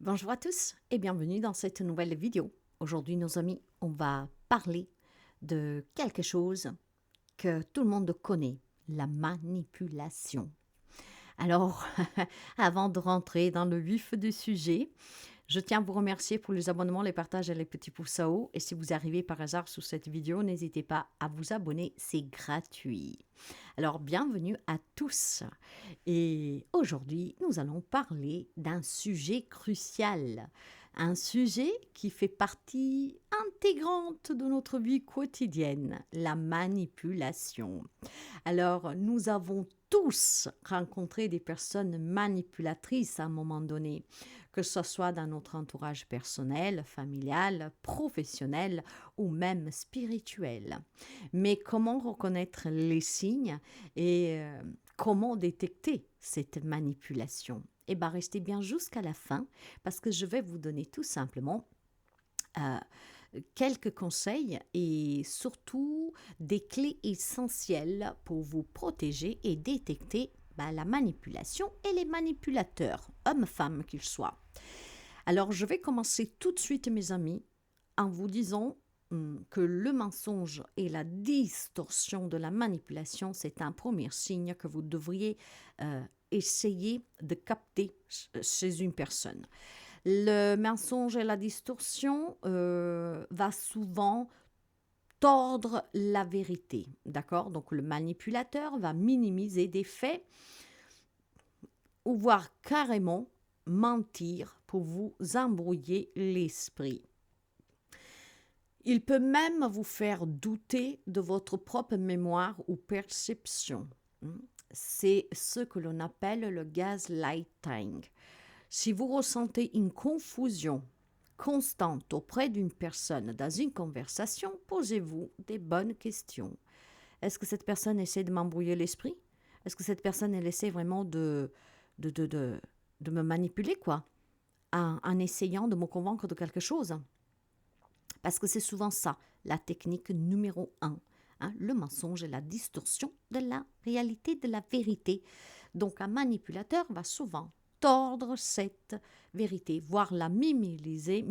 Bonjour à tous et bienvenue dans cette nouvelle vidéo. Aujourd'hui, nos amis, on va parler de quelque chose que tout le monde connaît, la manipulation. Alors, avant de rentrer dans le vif du sujet, je tiens à vous remercier pour les abonnements, les partages et les petits pouces à haut. Et si vous arrivez par hasard sous cette vidéo, n'hésitez pas à vous abonner, c'est gratuit. Alors, bienvenue à tous. Et aujourd'hui, nous allons parler d'un sujet crucial, un sujet qui fait partie intégrante de notre vie quotidienne, la manipulation. Alors, nous avons tous rencontré des personnes manipulatrices à un moment donné, que ce soit dans notre entourage personnel, familial, professionnel ou même spirituel. Mais comment reconnaître les signes et comment détecter cette manipulation? Eh bien, restez bien jusqu'à la fin parce que je vais vous donner tout simplement euh, quelques conseils et surtout des clés essentielles pour vous protéger et détecter la manipulation et les manipulateurs, hommes, femmes qu'ils soient. Alors, je vais commencer tout de suite, mes amis, en vous disant que le mensonge et la distorsion de la manipulation, c'est un premier signe que vous devriez essayer de capter chez une personne. Le mensonge et la distorsion va souvent tordre la vérité, d'accord? Donc le manipulateur va minimiser des faits ou voire carrément mentir pour vous embrouiller l'esprit. Il peut même vous faire douter de votre propre mémoire ou perception. C'est ce que l'on appelle le gaslighting. Si vous ressentez une confusion constante auprès d'une personne dans une conversation, posez-vous des bonnes questions. Est-ce que cette personne essaie de m'embrouiller l'esprit? Est-ce que cette personne, elle essaie vraiment de me manipuler, quoi, en essayant de me convaincre de quelque chose? Parce que c'est souvent ça, la technique numéro 1. Le mensonge et la distorsion de la réalité, de la vérité. Donc un manipulateur va souvent tordre cette vérité, voire la minimiser,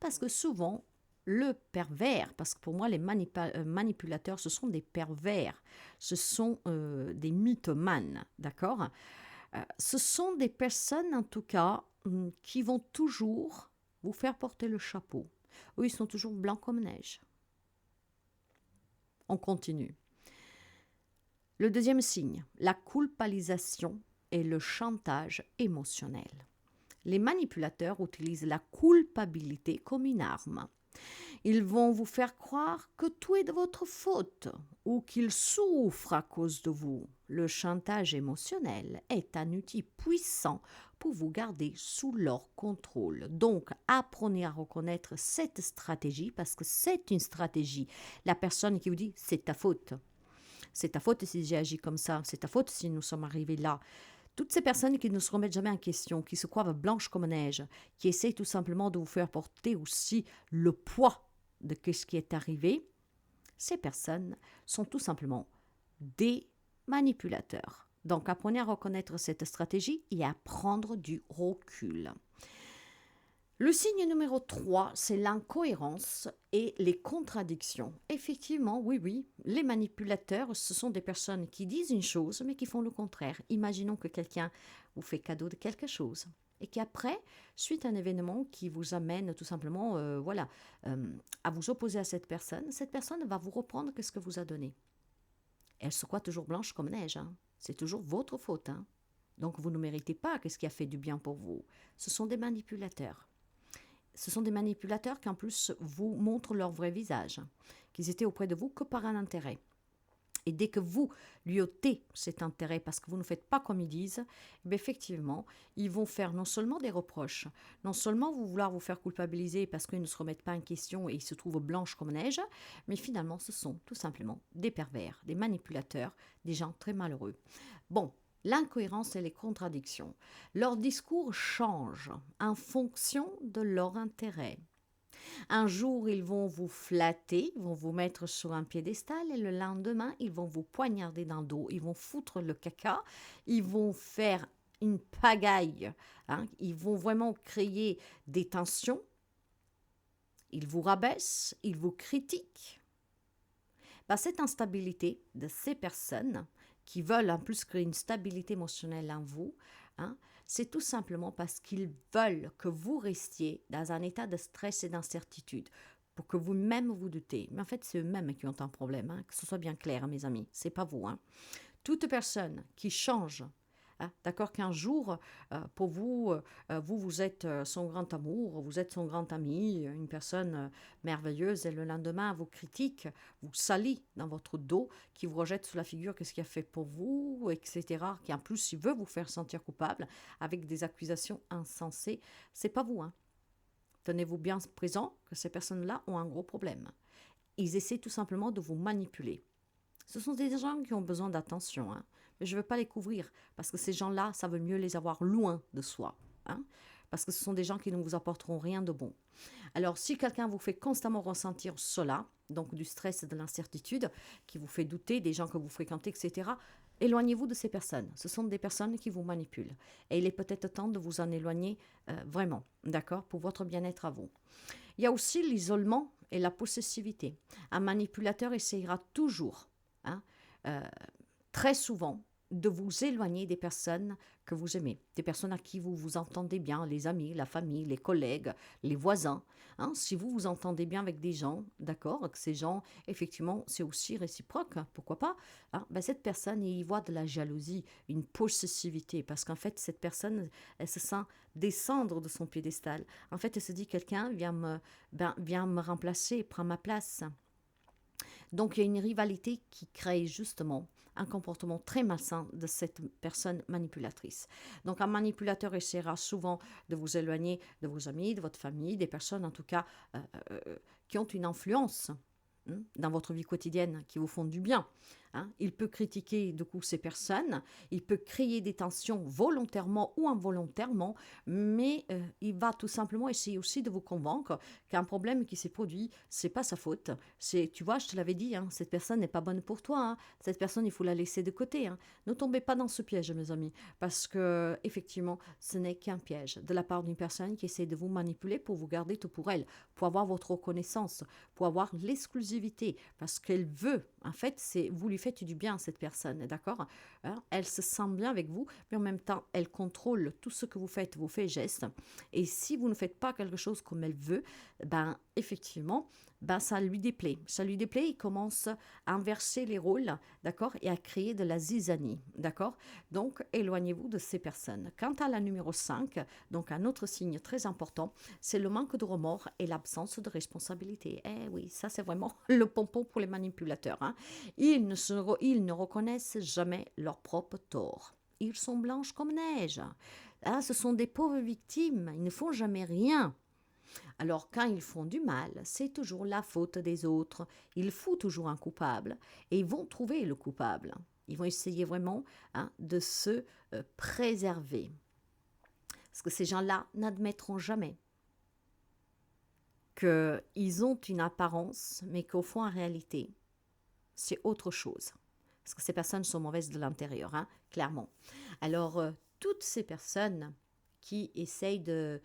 parce que souvent le pervers, parce que pour moi les manipulateurs ce sont des pervers, ce sont des mythomanes, d'accord? Ce sont des personnes en tout cas qui vont toujours vous faire porter le chapeau. Eux, ils sont toujours blancs comme neige. On continue. Le deuxième signe, la culpabilisation et le chantage émotionnel. Les manipulateurs utilisent la culpabilité comme une arme. Ils vont vous faire croire que tout est de votre faute ou qu'ils souffrent à cause de vous. Le chantage émotionnel est un outil puissant pour vous garder sous leur contrôle. Donc, apprenez à reconnaître cette stratégie parce que c'est une stratégie. La personne qui vous dit c'est ta faute. C'est ta faute si j'ai agi comme ça. C'est ta faute si nous sommes arrivés là. Toutes ces personnes qui ne se remettent jamais en question, qui se croient blanches comme neige, qui essaient tout simplement de vous faire porter aussi le poids de ce qui est arrivé, ces personnes sont tout simplement des manipulateurs. Donc apprenez à reconnaître cette stratégie et à prendre du recul. Le signe numéro 3, c'est l'incohérence et les contradictions. Effectivement, oui, les manipulateurs, ce sont des personnes qui disent une chose, mais qui font le contraire. Imaginons que quelqu'un vous fait cadeau de quelque chose et qu'après, suite à un événement qui vous amène tout simplement à vous opposer à cette personne va vous reprendre ce que vous a donné. Elle se croit toujours blanche comme neige. C'est toujours votre faute. Donc vous ne méritez pas ce qui a fait du bien pour vous. Ce sont des manipulateurs. Ce sont des manipulateurs qui en plus vous montrent leur vrai visage, qu'ils étaient auprès de vous que par un intérêt. Et dès que vous lui ôtez cet intérêt parce que vous ne faites pas comme ils disent, effectivement, ils vont faire non seulement des reproches, non seulement vouloir vous faire culpabiliser parce qu'ils ne se remettent pas en question et ils se trouvent blanches comme neige, mais finalement, ce sont tout simplement des pervers, des manipulateurs, des gens très malheureux. Bon, l'incohérence et les contradictions. Leur discours change en fonction de leur intérêt. Un jour, ils vont vous flatter, ils vont vous mettre sur un piédestal et le lendemain, ils vont vous poignarder dans le dos, ils vont foutre le caca, ils vont faire une pagaille. Hein. Ils vont vraiment créer des tensions. Ils vous rabaissent, ils vous critiquent. Cette instabilité de ces personnes qui veulent en plus créer une stabilité émotionnelle en vous, hein, c'est tout simplement parce qu'ils veulent que vous restiez dans un état de stress et d'incertitude pour que vous-même vous doutez. Mais en fait, c'est eux-mêmes qui ont un problème, hein, que ce soit bien clair, mes amis, c'est pas vous. Hein. Toute personne qui change, hein, d'accord, qu'un jour, pour vous, vous êtes son grand amour, vous êtes son grand ami, une personne merveilleuse, et le lendemain, vous critique, vous salit dans votre dos, qui vous rejette sous la figure qu'est-ce qu'il a fait pour vous, etc., qui en plus, il veut vous faire sentir coupable, avec des accusations insensées, c'est pas vous, hein. Tenez-vous bien présent que ces personnes-là ont un gros problème. Ils essaient tout simplement de vous manipuler. Ce sont des gens qui ont besoin d'attention, hein. Mais je ne veux pas les couvrir, parce que ces gens-là, ça veut mieux les avoir loin de soi, hein, parce que ce sont des gens qui ne vous apporteront rien de bon. Alors, si quelqu'un vous fait constamment ressentir cela, donc du stress et de l'incertitude, qui vous fait douter des gens que vous fréquentez, etc., éloignez-vous de ces personnes. Ce sont des personnes qui vous manipulent. Et il est peut-être temps de vous en éloigner vraiment, d'accord, pour votre bien-être à vous. Il y a aussi l'isolement et la possessivité. Un manipulateur essayera toujours, hein, très souvent, de vous éloigner des personnes que vous aimez, des personnes à qui vous vous entendez bien, les amis, la famille, les collègues, les voisins. Hein, si vous vous entendez bien avec des gens, d'accord, que ces gens, effectivement, c'est aussi réciproque, hein, pourquoi pas, hein, cette personne, il y voit de la jalousie, une possessivité, parce qu'en fait, cette personne, elle se sent descendre de son piédestal. En fait, elle se dit, quelqu'un vient me remplacer, prend ma place. Donc, il y a une rivalité qui crée justement un comportement très malsain de cette personne manipulatrice. Donc, un manipulateur essaiera souvent de vous éloigner de vos amis, de votre famille, des personnes en tout cas qui ont une influence dans votre vie quotidienne, qui vous font du bien. Hein. Il peut critiquer du coup ces personnes, il peut créer des tensions volontairement ou involontairement, mais il va tout simplement essayer aussi de vous convaincre qu'un problème qui s'est produit, c'est pas sa faute. C'est, tu vois, je te l'avais dit, hein, cette personne n'est pas bonne pour toi. Hein. Cette personne, il faut la laisser de côté. Hein. Ne tombez pas dans ce piège, mes amis, parce que effectivement, ce n'est qu'un piège de la part d'une personne qui essaie de vous manipuler pour vous garder tout pour elle, pour avoir votre reconnaissance, pour avoir l'exclusivité, parce qu'elle veut, en fait, c'est vous lui faites du bien à cette personne, d'accord, hein. Elle se sent bien avec vous, mais en même temps, elle contrôle tout ce que vous faites, vos faits et gestes. Et si vous ne faites pas quelque chose comme elle veut, effectivement, ça lui déplaît. Ça lui déplaît, il commence à inverser les rôles, d'accord, et à créer de la zizanie, d'accord. Donc, éloignez-vous de ces personnes. Quant à la numéro 5, donc un autre signe très important, c'est le manque de remords et l'absence de responsabilité. Eh oui, ça c'est vraiment le pompon pour les manipulateurs. Hein. Ils ne reconnaissent jamais leurs propres torts. Ils sont blanches comme neige. Ah, ce sont des pauvres victimes, ils ne font jamais rien. Alors quand ils font du mal, c'est toujours la faute des autres. Ils foutent toujours un coupable et ils vont trouver le coupable. Ils vont essayer vraiment de se préserver. Parce que ces gens-là n'admettront jamais qu'ils ont une apparence, mais qu'au fond, en réalité, c'est autre chose. Parce que ces personnes sont mauvaises de l'intérieur, hein, clairement. Alors, toutes ces personnes qui essayent de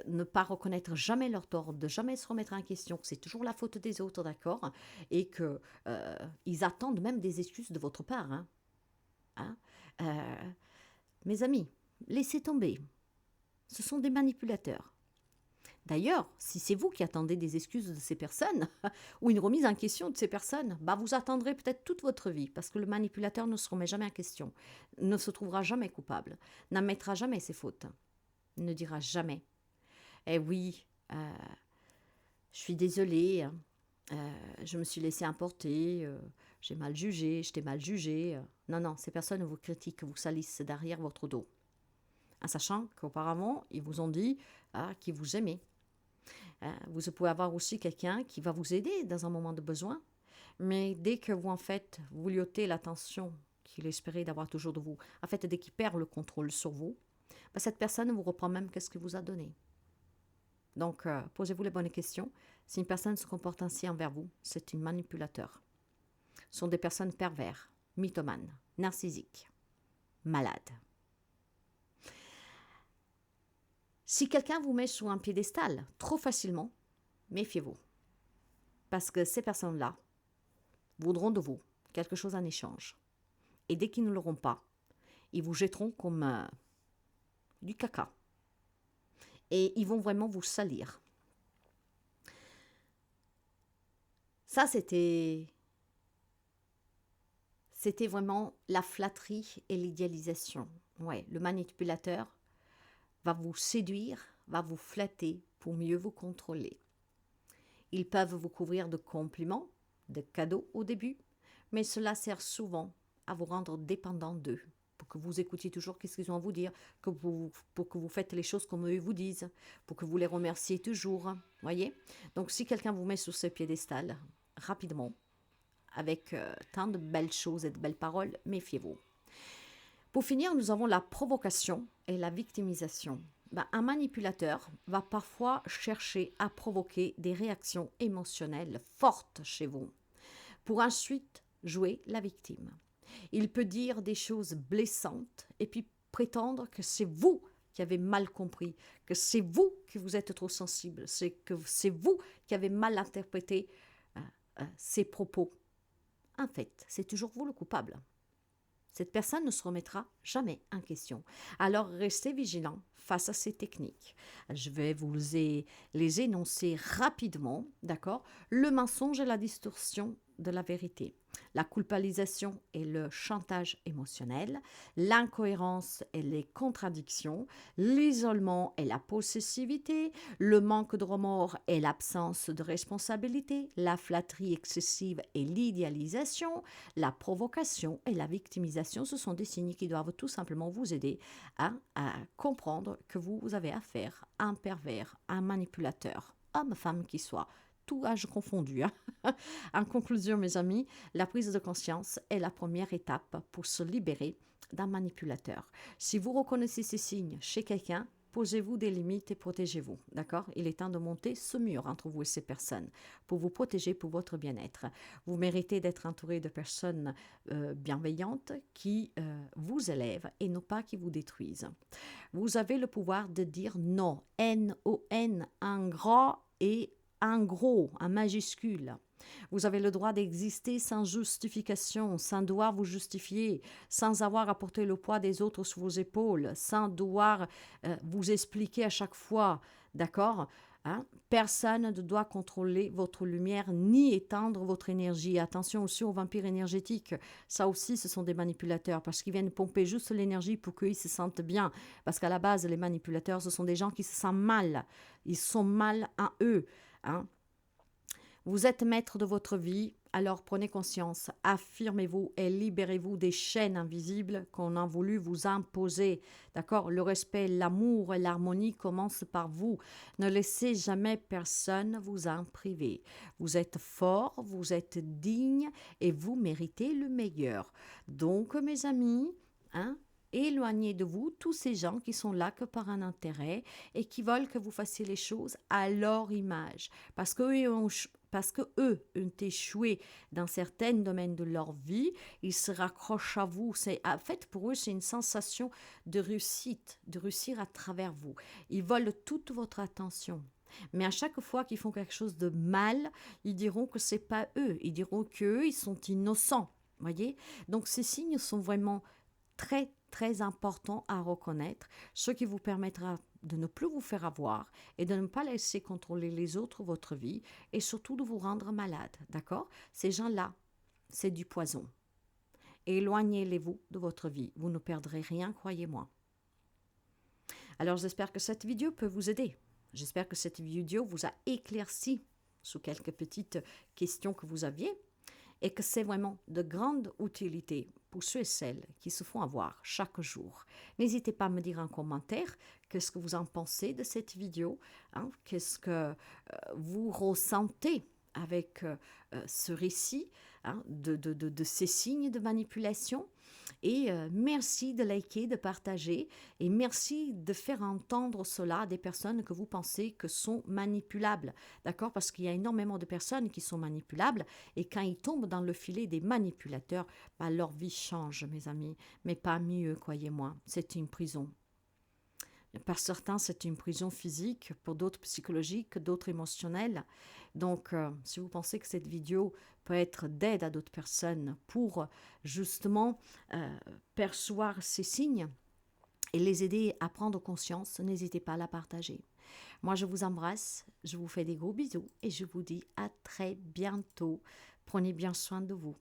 ne pas reconnaître jamais leur tort, de jamais se remettre en question, que c'est toujours la faute des autres, d'accord, et qu'ils attendent même des excuses de votre part. Hein. Hein. Mes amis, laissez tomber. Ce sont des manipulateurs. D'ailleurs, si c'est vous qui attendez des excuses de ces personnes ou une remise en question de ces personnes, vous attendrez peut-être toute votre vie parce que le manipulateur ne se remet jamais en question, ne se trouvera jamais coupable, n'admettra jamais ses fautes, ne dira jamais « Eh oui, je suis désolée, je me suis laissée emporter, j'ai mal jugé, je t'ai mal jugé. » Non, non, ces personnes vous critiquent, vous salissent derrière votre dos. En sachant qu'auparavant, ils vous ont dit qu'ils vous aimaient. Vous pouvez avoir aussi quelqu'un qui va vous aider dans un moment de besoin, mais dès que vous, en fait, vous lui ôtez l'attention qu'il espérait d'avoir toujours de vous, en fait, dès qu'il perd le contrôle sur vous, cette personne vous reprend même qu'est-ce qu'il vous a donné. Donc, posez-vous les bonnes questions. Si une personne se comporte ainsi envers vous, c'est un manipulateur. Ce sont des personnes pervers, mythomanes, narcissiques. malade. Si quelqu'un vous met sur un piédestal trop facilement, méfiez-vous. Parce que ces personnes-là voudront de vous quelque chose en échange. Et dès qu'ils ne l'auront pas, ils vous jetteront comme du caca. Et ils vont vraiment vous salir. Ça, c'était vraiment la flatterie et l'idéalisation. Ouais, le manipulateur va vous séduire, va vous flatter pour mieux vous contrôler. Ils peuvent vous couvrir de compliments, de cadeaux au début, mais cela sert souvent à vous rendre dépendant d'eux, pour que vous écoutiez toujours qu'est-ce qu'ils ont à vous dire, pour que vous faites les choses comme eux vous disent, pour que vous les remerciez toujours. Voyez? Donc si quelqu'un vous met sur ce piédestal, rapidement, avec tant de belles choses et de belles paroles, méfiez-vous. Pour finir, nous avons la provocation et la victimisation. Un manipulateur va parfois chercher à provoquer des réactions émotionnelles fortes chez vous, pour ensuite jouer la victime. Il peut dire des choses blessantes et puis prétendre que c'est vous qui avez mal compris, que c'est vous qui vous êtes trop sensible, que c'est vous qui avez mal interprété ses propos. En fait, c'est toujours vous le coupable. Cette personne ne se remettra jamais en question. Alors, restez vigilants face à ces techniques. Je vais vous les énoncer rapidement, d'accord? Le mensonge et la distorsion de la vérité, la culpabilisation et le chantage émotionnel, l'incohérence et les contradictions, l'isolement et la possessivité, le manque de remords et l'absence de responsabilité, la flatterie excessive et l'idéalisation, la provocation et la victimisation. Ce sont des signes qui doivent tout simplement vous aider à comprendre que vous avez affaire à un pervers, à un manipulateur, homme, femme qui soit, tout âge confondu. En conclusion, mes amis, la prise de conscience est la première étape pour se libérer d'un manipulateur. Si vous reconnaissez ces signes chez quelqu'un, posez-vous des limites et protégez-vous, d'accord? Il est temps de monter ce mur entre vous et ces personnes pour vous protéger, pour votre bien-être. Vous méritez d'être entouré de personnes bienveillantes qui vous élèvent et non pas qui vous détruisent. Vous avez le pouvoir de dire non, N-O-N, en gras et en gros, en majuscule. Vous avez le droit d'exister sans justification, sans devoir vous justifier, sans avoir à porter le poids des autres sur vos épaules, sans devoir vous expliquer à chaque fois, d'accord? Personne ne doit contrôler votre lumière ni étendre votre énergie. Attention aussi aux vampires énergétiques. Ça aussi, ce sont des manipulateurs parce qu'ils viennent pomper juste l'énergie pour qu'ils se sentent bien. Parce qu'à la base, les manipulateurs, ce sont des gens qui se sentent mal. Ils sont mal en eux. Vous êtes maître de votre vie, alors prenez conscience, affirmez-vous et libérez-vous des chaînes invisibles qu'on a voulu vous imposer. D'accord? Le respect, l'amour et l'harmonie commencent par vous. Ne laissez jamais personne vous en priver. Vous êtes fort, vous êtes digne et vous méritez le meilleur. Donc, mes amis, éloignez de vous tous ces gens qui sont là que par un intérêt et qui veulent que vous fassiez les choses à leur image. Parce qu'eux ont échoué dans certains domaines de leur vie, ils se raccrochent à vous. En fait, pour eux, c'est une sensation de réussite, de réussir à travers vous. Ils veulent toute votre attention. Mais à chaque fois qu'ils font quelque chose de mal, ils diront que c'est pas eux. Ils diront qu'eux, ils sont innocents. Voyez? Donc, ces signes sont vraiment très, très important à reconnaître, ce qui vous permettra de ne plus vous faire avoir et de ne pas laisser contrôler les autres votre vie et surtout de vous rendre malade, d'accord? Ces gens-là, c'est du poison. Éloignez-les-vous de votre vie. Vous ne perdrez rien, croyez-moi. Alors, j'espère que cette vidéo peut vous aider. J'espère que cette vidéo vous a éclairci sur quelques petites questions que vous aviez et que c'est vraiment de grande utilité pour ceux et celles qui se font avoir chaque jour. N'hésitez pas à me dire en commentaire qu'est-ce que vous en pensez de cette vidéo, qu'est-ce que vous ressentez avec ce récit de ces signes de manipulation. Et merci de liker, de partager et merci de faire entendre cela à des personnes que vous pensez que sont manipulables. D'accord? Parce qu'il y a énormément de personnes qui sont manipulables et quand ils tombent dans le filet des manipulateurs, bah, leur vie change, mes amis. Mais pas mieux, croyez-moi. C'est une prison. Par certains, c'est une prison physique, pour d'autres psychologique, d'autres émotionnelle. Donc, si vous pensez que cette vidéo peut être d'aide à d'autres personnes pour justement percevoir ces signes et les aider à prendre conscience, n'hésitez pas à la partager. Moi, je vous embrasse, je vous fais des gros bisous et je vous dis à très bientôt. Prenez bien soin de vous.